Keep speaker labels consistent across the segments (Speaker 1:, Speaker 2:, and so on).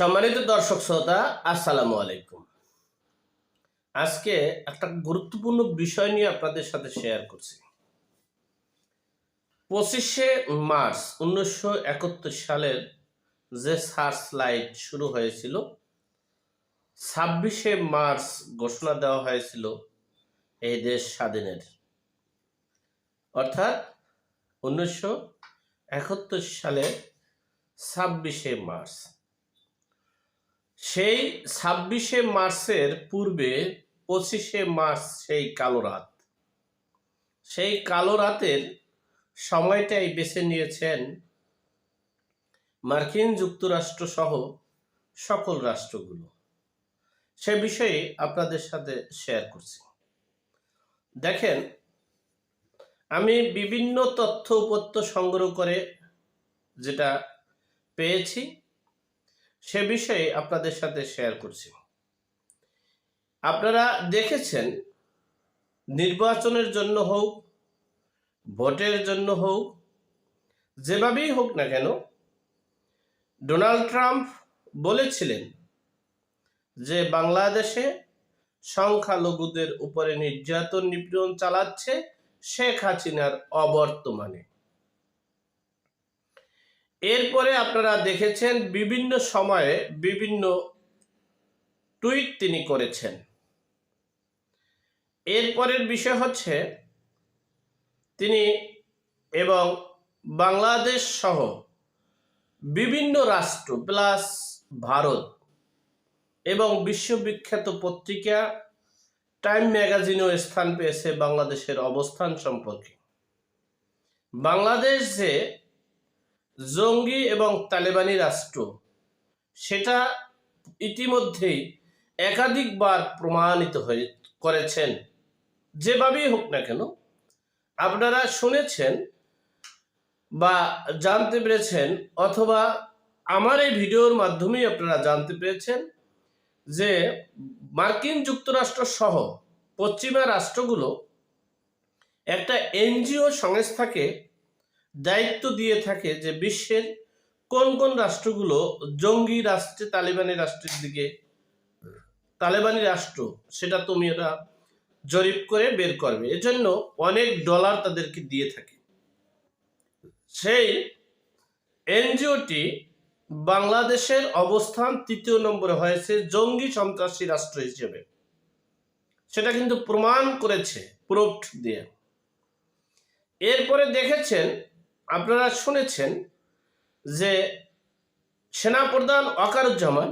Speaker 1: সম্মানিত দর্শক শ্রোতা, আসসালামু আলাইকুম। আজকে একটা গুরুত্বপূর্ণ বিষয় নিয়ে আপনাদের সাথে শেয়ার করছি। 25শে মার্চ 1971 সালের যে সার্চ লাইট শুরু হয়েছিল, 26শে মার্চ ঘোষণা দেওয়া হয়েছিল এই দেশ স্বাধীনের। অর্থাৎ 1971 সালের 26শে মার্চ। সেই 26শে মার্চের পূর্বে 25শে মার্চ সেই কালো রাত। সেই কালো রাতের সময়টাই বেছে নিয়েছেন মার্কিন যুক্তরাষ্ট্র সহ সকল রাষ্ট্রগুলো। সে বিষয়ে আপনাদের সাথে শেয়ার করছি। দেখেন, আমি বিভিন্ন তথ্য উপত্য সংগ্রহ করে যেটা পেয়েছি সে বিষয়ে আপনাদের সাথে শেয়ার করছি। আপনারা দেখেছেন, নির্বাচনের জন্য হোক, ভোটের জন্য হোক, যেভাবেই হোক না কেন, ডোনাল্ড ট্রাম্প বলেছিলেন যে বাংলাদেশে সংখ্যালঘুদের উপরে নির্যাতন নিপীড়ন চালাচ্ছে শেখ হাসিনার অবর্তমানে। এরপরে আপনারা দেখেছেন বিভিন্ন সময়ে বিভিন্ন টুইট তিনি করেছেন। এরপরের বিষয় হচ্ছে তিনি এবং বাংলাদেশ সহ বিভিন্ন রাষ্ট্র প্লাস ভারত এবং বিশ্ববিখ্যাত পত্রিকা টাইম ম্যাগাজিনেও স্থান পেয়েছে বাংলাদেশের অবস্থান সম্পর্কে। বাংলাদেশ যে জঙ্গি এবং তালেবানি রাষ্ট্র সেটা ইতিমধ্যেই একাধিকবার প্রমাণিত করেছেন। যেভাবেই হোক না কেন, আপনারা শুনেছেন বা জানতে পেরেছেন, অথবা আমার এই ভিডিওর মাধ্যমেই আপনারা জানতে পেরেছেন যে মার্কিন যুক্তরাষ্ট্র সহ পশ্চিমা রাষ্ট্রগুলো একটা এনজিও সংস্থাকে দায়িত্ব দিয়ে থাকে যে বিশ্বের কোন কোন রাষ্ট্রগুলো জঙ্গি রাষ্ট্রে তালেবানি রাষ্ট্রের দিকে, তালেবানি রাষ্ট্র সেটা তুমি ওরা জরিপ করে বের করবে, এজন্য অনেক ডলার তাদেরকে দিয়ে থাকে। সেই এনজিওটি বাংলাদেশের অবস্থান ৩য় নম্বরে হয়েছে জঙ্গি সন্ত্রাসী রাষ্ট্র হিসেবে। সেটা কিন্তু প্রমাণ করেছে প্রুফ দিয়ে। এরপরে দেখেছেন, আপনারা শুনেছেন যে সেনাপ্রধান ওয়াকারুজ্জামান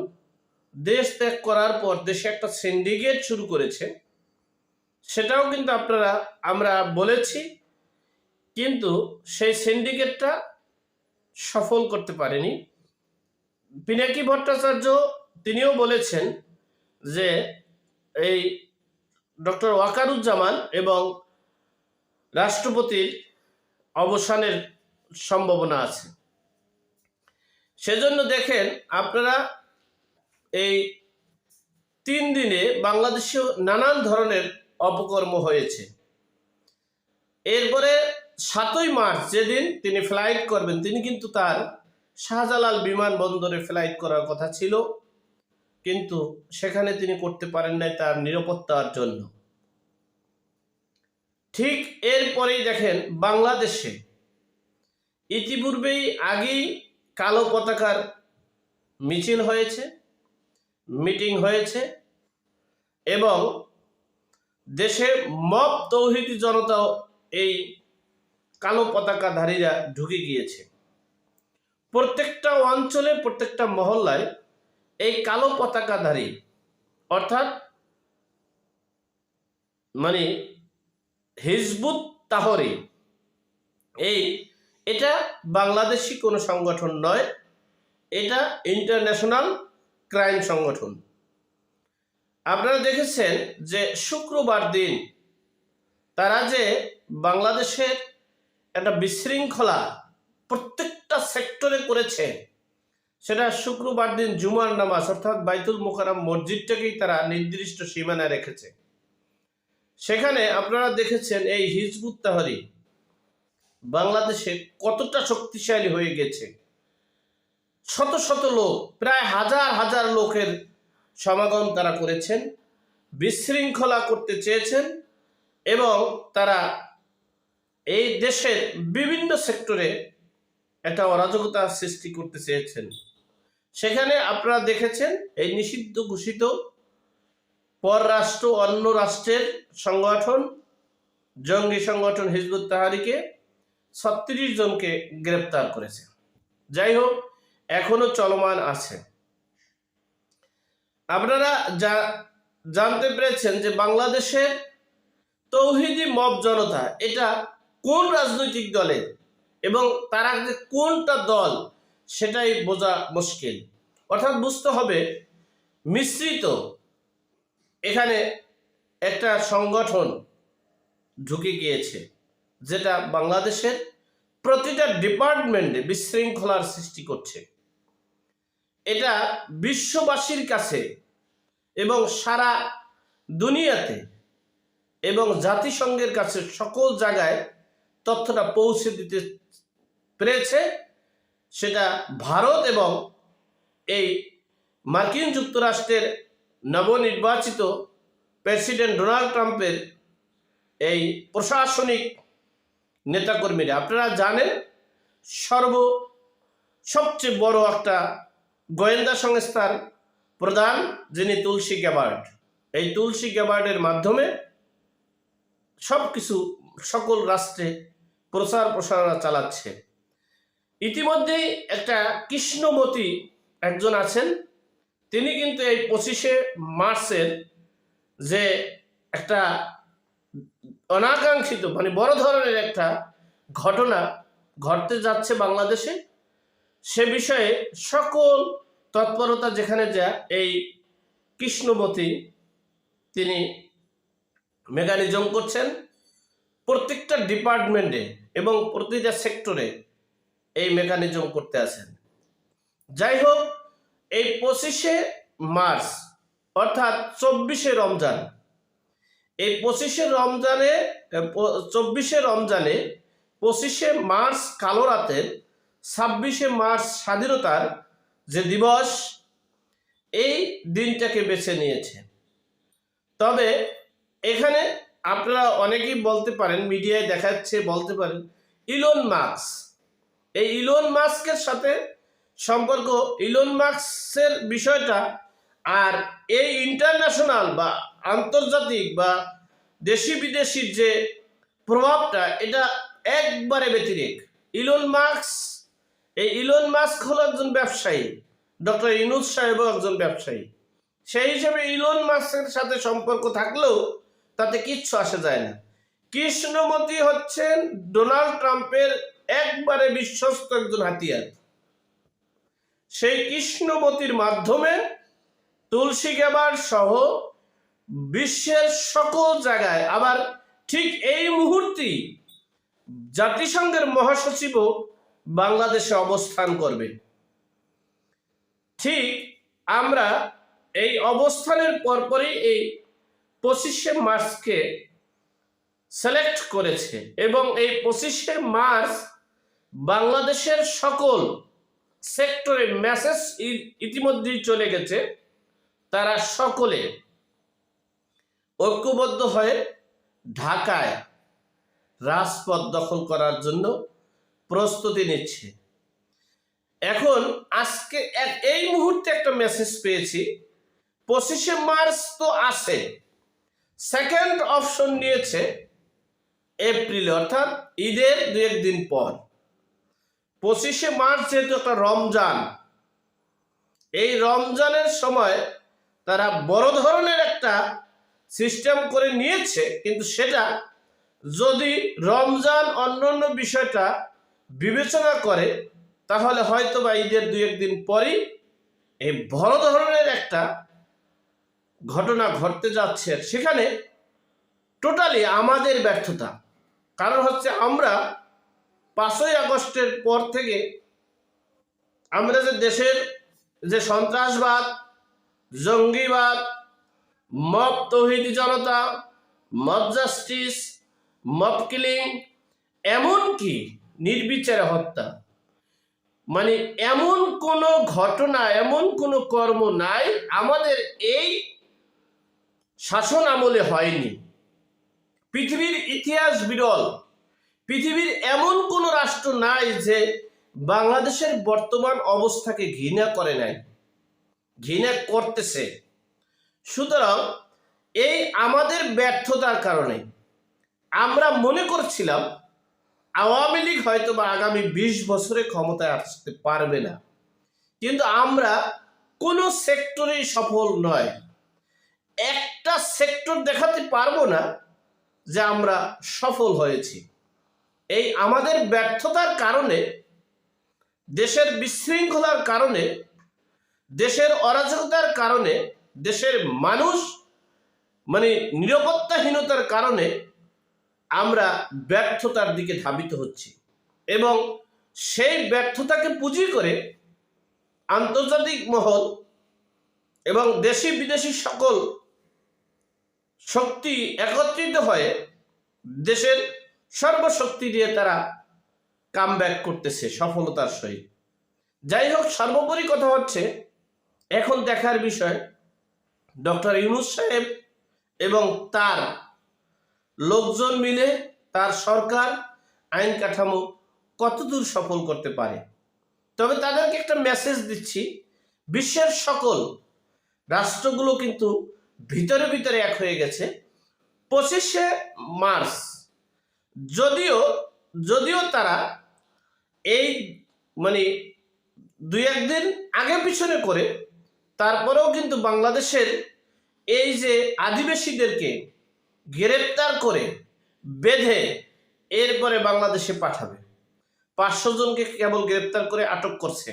Speaker 1: দেশ ত্যাগ করার পর দেশে একটা সিন্ডিকেট শুরু করেছে। সেটাও কিন্তু আমরা বলেছি, কিন্তু সেই সিন্ডিকেটটা সফল করতে পারেনি। পিনাকি ভট্টাচার্য তিনিও বলেছেন যে এই ডক্টর ওয়াকারুজ্জামান এবং রাষ্ট্রপতির অবসানের সম্ভাবনা আছে। সেজন্য দেখেন আপনারা এই 3 দিনে বাংলাদেশেও নানান ধরনের অপকর্ম হয়েছে। এরপরে 7ই মার্চ যেদিন তিনি ফ্লাইট করবেন, তিনি কিন্তু তার শাহজালাল বিমানবন্দরে ফ্লাইট করার কথা ছিল, কিন্তু সেখানে তিনি করতে পারেন নাই তার নিরাপত্তার জন্য। ঠিক এরপরেই দেখেন বাংলাদেশে ইতিপূর্বেই আগেই কালো পতাকার মিছিল হয়েছে, মিটিং হয়েছে এবং দেশে মব তৌহিদি জনতাও এই কালো পতাকাধারীরা ঢুকে গিয়েছে। প্রত্যেকটা অঞ্চলে, প্রত্যেকটা মহল্লায় এই কালো পতাকাধারী অর্থাৎ মানে হিজবুত তাহরির এটা বাংলাদেশি কোনো সংগঠন নয়, এটা ইন্টারন্যাশনাল ক্রাইম সংগঠন। আপনারা দেখেছেন যে শুক্রবার দিন তারা যে বাংলাদেশের একটা বিশৃঙ্খলা প্রত্যেকটা সেক্টরে করেছে, সেটা শুক্রবার দিন জুমার নামাজ অর্থাৎ বাইতুল মোকাররম মসজিদটাকেই তারা নির্দিষ্ট সীমানায় রেখেছে। সেখানে আপনারা দেখেছেন এই হিজবুত তাহরির বাংলাদেশে কতটা শক্তিশালী হয়ে গেছে। শত শত লোক, প্রায় হাজার হাজার লোকের সমাগম তারা করেছেন, বিশৃঙ্খলা করতে চেয়েছেন এবং তারা এই দেশের বিভিন্ন সেক্টরে একটা অরাজকতা সৃষ্টি করতে চেয়েছেন। সেখানে আপনারা দেখেছেন এই নিষিদ্ধ ঘোষিত পররাষ্ট্র অন্য রাষ্ট্রের সংগঠন, জঙ্গি সংগঠন হিজবুত তাহরিকে 36 জনকে গ্রেপ্তার করেছে। যাই হোক, এখনো চলমান আছে। আপনারা যা জানতে পেরেছেন যে বাংলাদেশের তৌহিদি মব জনতা এটা কোন রাজনৈতিক দলের এবং তারা যে কোনটা দল সেটাই বোঝা মুশকিল। অর্থাৎ বুঝতে হবে মিশ্রিত এখানে একটা সংগঠন ঢুকে গিয়েছে, যেটা বাংলাদেশের প্রতিটা ডিপার্টমেন্টে বিশৃঙ্খলার সৃষ্টি করছে। এটা বিশ্ববাসীর কাছে এবং সারা দুনিয়াতে এবং জাতিসংঘের কাছে সকল জায়গায় তথ্যটা পৌঁছে দিতে পেরেছে। সেটা ভারত এবং এই মার্কিন যুক্তরাষ্ট্রের নবনির্বাচিত প্রেসিডেন্ট ডোনাল্ড ট্রাম্পের এই প্রশাসনিক নেতাকর্মীরা। আপনারা জানেন সবচেয়ে বড় একটা গোয়েন্দা সংস্থার প্রধান যিনি তুলসী গ্যাবার্ড, এই তুলসী গ্যাবার্ডের মাধ্যমে সবকিছু সকল রাষ্ট্রে প্রচার প্রসারণা চালাচ্ছে। ইতিমধ্যেই একটা কৃষ্ণমতী একজন আছেন, তিনি কিন্তু এই 25শে মার্চের যে একটা অনাকাঙ্ক্ষিত মানে বড় ধরনের একটা ঘটনা ঘটতে যাচ্ছে বাংলাদেশে, সে বিষয়ে সকল তৎপরতা যেখানে যা এই কৃষ্ণমতী তিনি মেকানিজম করছেন প্রত্যেকটা ডিপার্টমেন্টে এবং প্রতিটা সেক্টরে এই মেকানিজম করতে আছেন। যাই হোক, এই 25শে মার্চ অর্থাৎ 24শে রমজান, এই 25শে রমজানে 25শে মার্চ কালো রাতের, 26শে মার্চ স্বাধীনতার যে দিবস, এই দিনটাকে বেছে নিয়েছে। তবে এখানে আপনারা অনেকেই বলতে পারেন, মিডিয়ায় দেখাচ্ছে, বলতে পারেন ইলন মাস্ক, এই ইলন মাস্কের সাথে সম্পর্ক, ইলন মাস্কের বিষয়টা আর এই ইন্টারন্যাশনাল বা আন্তর্জাতিক বা দেশি বিদেশির যে প্রভাবটা এটা একবারে ব্যতিরেক। ইলন মাস্ক হলো একজন ব্যবসায়ী, ডক্টর ইউনূস সাহেবও একজন ব্যবসায়ী। সেই হিসেবে ইলন মাস্কের সাথে সম্পর্ক থাকলেও তাতে কিচ্ছু আসে যায় না। কৃষ্ণমতী হচ্ছেন ডোনাল্ড ট্রাম্পের একবারে বিশ্বস্ত একজন হাতিয়ার। সেই কৃষ্ণমতীর মাধ্যমে তুলসী গ্যাবার্ড সহ বিশ্বের সকল জায়গায়, আবার ঠিক এই মুহূর্তেই জাতিসংঘের মহাসচিবও বাংলাদেশে অবস্থান করবে। ঠিক আমরা এই অবস্থানের পরপরই এই 25শে মার্চকে সিলেক্ট করেছে এবং এই 25শে মার্চ বাংলাদেশের সকল সেক্টরে মেসেজ ইতিমধ্যেই চলে গেছে। তারা সকলে ঐক্যবদ্ধ হয়ে ঢাকায় রাজপথ দখল করার জন্য প্রস্তুতি নিচ্ছে। এখন আজকে এই মুহূর্তে একটা মেসেজ পেয়েছি, 25শে মার্চ তো আছে, সেকেন্ড অপশন নিয়েছে এপ্রিলে, অর্থাৎ ঈদের 2-1 দিন পর। 25শে মার্চ যেহেতু একটা রমজান, এই রমজানের সময় তারা বড় ধরনের একটা সিস্টেম করে নিয়েছে, কিন্তু সেটা যদি রমজান অন্যান্য বিষয়টা বিবেচনা করে তাহলে হয়তো বা ঈদের 2-1 দিন পরই এই বড় ধরনের একটা ঘটনা ঘটতে যাচ্ছে। সেখানে টোটালি আমাদের ব্যর্থতা। কারণ হচ্ছে আমরা 5ই আগস্টের পর থেকে আমরা যে দেশের যে সন্ত্রাসবাদ, জঙ্গিবাদ, মব তৌহিদি জনতা, মব জাস্টিস, মব কিলিং, এমনকি নির্বিচারে হত্যা, মানে এমন কোনো ঘটনা, এমন কোনো কর্ম নাই আমাদের এই শাসন আমলে হয়নি। পৃথিবীর ইতিহাস বিরল। পৃথিবীর এমন কোনো রাষ্ট্র নাই যে বাংলাদেশের বর্তমান অবস্থাকে ঘৃণা করে নাই, ঘৃণা করতেছে। সুতরাং এই আমাদের ব্যর্থতার কারণে আমরা মনে করছিলাম আওয়ামী লীগ হয়তো বা আগামী 20 বছরে ক্ষমতায় আসতে পারবে না, কিন্তু আমরা কোনো সেক্টরেই সফল নয়। একটা সেক্টর দেখাতে পারবো না যে আমরা সফল হয়েছি। এই আমাদের ব্যর্থতার কারণে, দেশের বিশৃঙ্খলার কারণে, দেশের অরাজকতার কারণে, দেশের মানুষ মানে নিরাপত্তাহীনতার কারণে আমরা ব্যর্থতার দিকে ধাবিত হচ্ছি। এবং সেই ব্যর্থতাকে পুঁজি করে আন্তর্জাতিক মহল এবং দেশি বিদেশি সকল শক্তি একত্রিত হয়ে দেশের সর্বশক্তি দিয়ে তারা কামব্যাক করতেছে সফলতার সহিত। যাই হোক, সর্বোপরি কথা হচ্ছে এখন দেখার বিষয় ডক্টর ইউনূস সাহেব এবং তার লোকজন মিলে, তার সরকার আইন কাঠামো কতদূর সফল করতে পারে। তবে তাদেরকে একটা মেসেজ দিচ্ছি, বিশ্বের সকল রাষ্ট্রগুলো কিন্তু ভিতরে ভিতরে এক হয়ে গেছে। 25শে মার্চ যদিও তারা এই মানে 2-1 দিন আগে পিছনে করে, তারপরেও কিন্তু বাংলাদেশের এই যে আদিবাসীদেরকে গ্রেপ্তার করে বেঁধে এরপরে বাংলাদেশে পাঠাবে। 500 জনকে কেবল গ্রেপ্তার করে আটক করছে।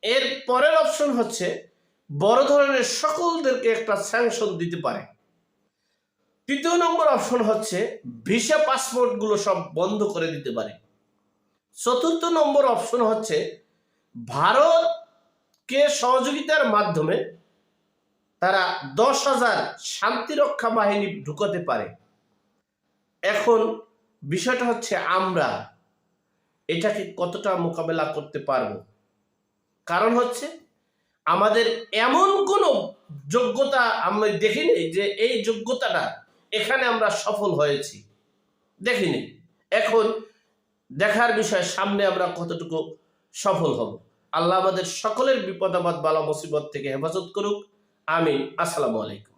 Speaker 1: এর পরের অপশন হচ্ছে বড় ধরনের সকলদেরকে একটা স্যাংশন দিতে পারে। 3য় নম্বর অপশন হচ্ছে ভিসা পাসপোর্টগুলো সব বন্ধ করে দিতে পারে। 4র্থ নম্বর অপশন হচ্ছে ভারতকে সহযোগিতার মাধ্যমে তারা 10,000 শান্তিরক্ষা বাহিনী ঢুকাতে পারে। এখন বিষয়টা হচ্ছে আমরা এটাকে কতটা মোকাবেলা করতে পারবো। কারণ হচ্ছে আমাদের এমন কোনো যোগ্যতা আমরা দেখিনি যে এই যোগ্যতাটা এখানে আমরা সফল হয়েছি, দেখিনি। এখন দেখার বিষয় সামনে আমরা কতটুকু সফল হব। আল্লাহ আমাদের সকলের বিপদ আপদ বালা মুসিবত থেকে হেফাজত করুক। আমিন। আসসালামু আলাইকুম।